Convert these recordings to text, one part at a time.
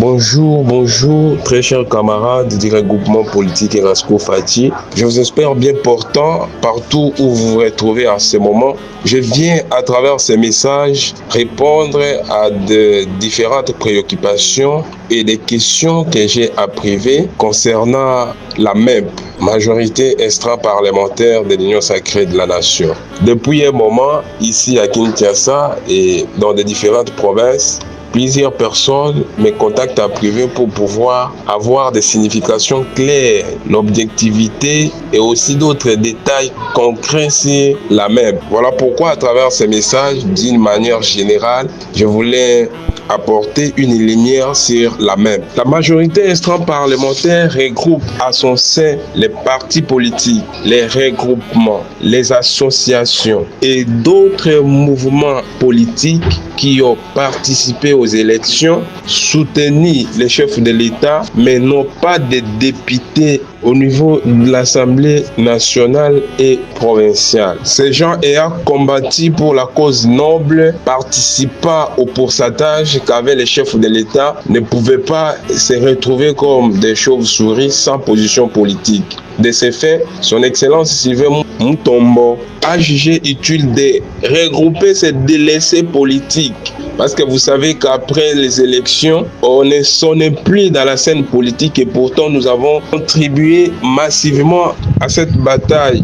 Bonjour, très chers camarades du regroupement politique Erasco Fati. Je vous espère bien portant partout où vous vous retrouvez en ce moment. Je viens à travers ces messages répondre à de différentes préoccupations et des questions que j'ai à priver concernant la MEP, majorité extra-parlementaire de l'Union sacrée de la Nation. Depuis un moment, ici à Kinshasa et dans les différentes provinces, plusieurs personnes me contactent en privé pour pouvoir avoir des significations claires, l'objectivité et aussi d'autres détails concrets sur la MEP. Voilà pourquoi à travers ces messages, d'une manière générale, je voulais apporter une lumière sur la MEP. La majorité extra-parlementaire regroupe à son sein les partis politiques, les regroupements, les associations et d'autres mouvements politiques qui ont participé aux élections, soutenu les chefs de l'État, mais non pas des députés au niveau de l'Assemblée nationale et provinciale. Ces gens ayant combattu pour la cause noble, participant au pourcentage qu'avaient les chefs de l'État, ne pouvaient pas se retrouver comme des chauves-souris sans position politique. De ce fait, son Excellence Sylvain Mutombo a jugé utile de regrouper ces délaissés politiques. Parce que vous savez qu'après les élections, on ne sonne plus dans la scène politique et pourtant nous avons contribué massivement à cette bataille.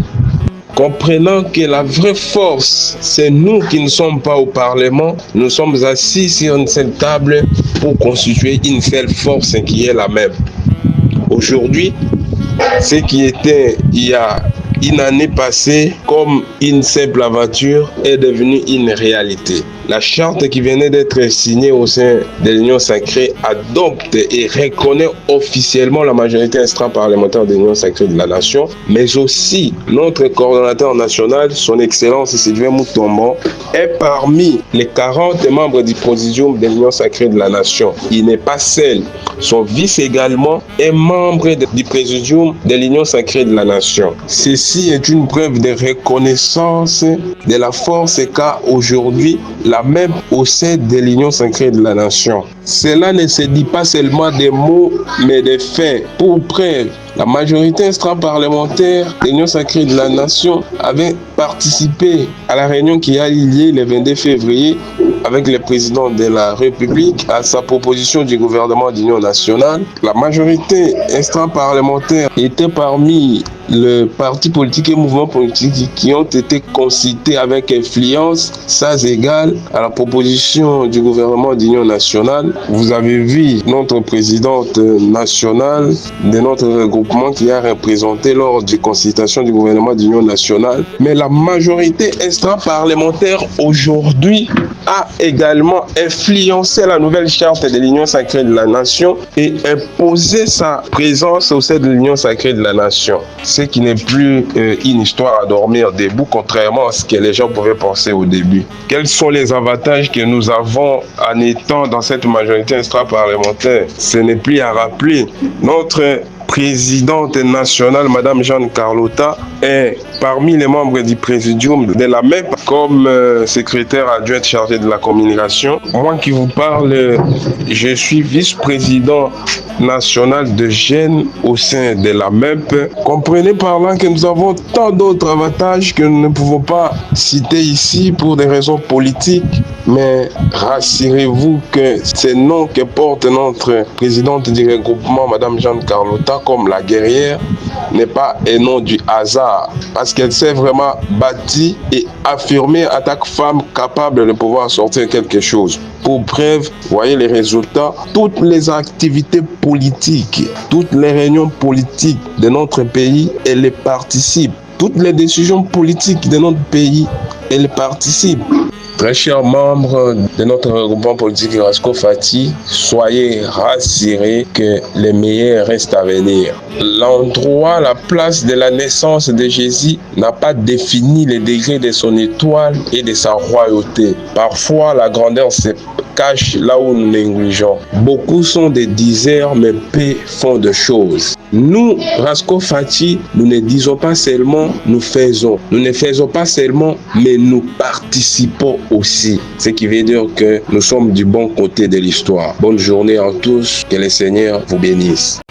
Comprenant que la vraie force, c'est nous qui ne sommes pas au Parlement, nous sommes assis sur une seule table pour constituer une seule force qui est la même. Aujourd'hui, ce qui était il y a une année passée comme une simple aventure est devenu une réalité. La charte qui venait d'être signée au sein de l'Union sacrée adopte et reconnaît officiellement la majorité extra-parlementaire de l'Union sacrée de la Nation, mais aussi notre coordonnateur national, son Excellence Sylvain Mutombo, est parmi les 40 membres du Présidium de l'Union sacrée de la Nation. Il n'est pas seul. Son vice également est membre du Présidium de l'Union sacrée de la Nation. Ceci est une preuve de reconnaissance de la force qu'a aujourd'hui la MEP au sein de l'Union sacrée de la Nation. Cela ne se dit pas seulement des mots, mais des faits. Pour preuve, la majorité extra-parlementaire de l'Union sacrée de la Nation avait participé à la réunion qui a eu lieu le 22 février avec le président de la République à sa proposition du gouvernement d'union nationale. La majorité extra-parlementaire était parmi les partis politiques et mouvements politiques qui ont été concités avec influence sans égale à la proposition du gouvernement d'union nationale. Vous avez vu notre présidente nationale de notre regroupement qui a représenté lors de consultation du gouvernement d'union nationale. Mais la majorité extra-parlementaire aujourd'hui a également influencé la nouvelle charte de l'Union sacrée de la Nation et imposé sa présence au sein de l'Union sacrée de la Nation. Ce qui n'est plus une histoire à dormir debout, contrairement à ce que les gens pouvaient penser au début. Quels sont les avantages que nous avons en étant dans cette majorité extra-parlementaire? Ce n'est plus à rappeler. Notre présidente nationale, Madame Jeanne Carlotta, est parmi les membres du présidium de la MEP comme secrétaire adjointe chargée de la communication. Moi qui vous parle, je suis vice-président national de jeunes au sein de la MEP. Comprenez par là que nous avons tant d'autres avantages que nous ne pouvons pas citer ici pour des raisons politiques, mais rassurez-vous que ce nom que porte notre présidente du regroupement, Madame Jeanne Carlotta, comme la guerrière, n'est pas un nom du hasard, parce qu'elle s'est vraiment bâtie et affirmée en tant que femme capable de pouvoir sortir quelque chose. Pour preuve, voyez les résultats, toutes les activités politiques, toutes les réunions politiques de notre pays, elle y participe. Toutes les décisions politiques de notre pays, elle y participe. Très chers membres de notre regroupement politique Erasco Fati, soyez rassurés que le meilleur reste à venir. L'endroit, la place de la naissance de Jésus n'a pas défini le degré de son étoile et de sa royauté. Parfois, la grandeur se cache là où nous négligeons. Beaucoup sont des diseurs, mais peu font de choses. Nous, Rasco Fati, nous ne disons pas seulement nous faisons. Nous ne faisons pas seulement, mais nous participons aussi. Ce qui veut dire que nous sommes du bon côté de l'histoire. Bonne journée à tous. Que le Seigneur vous bénisse.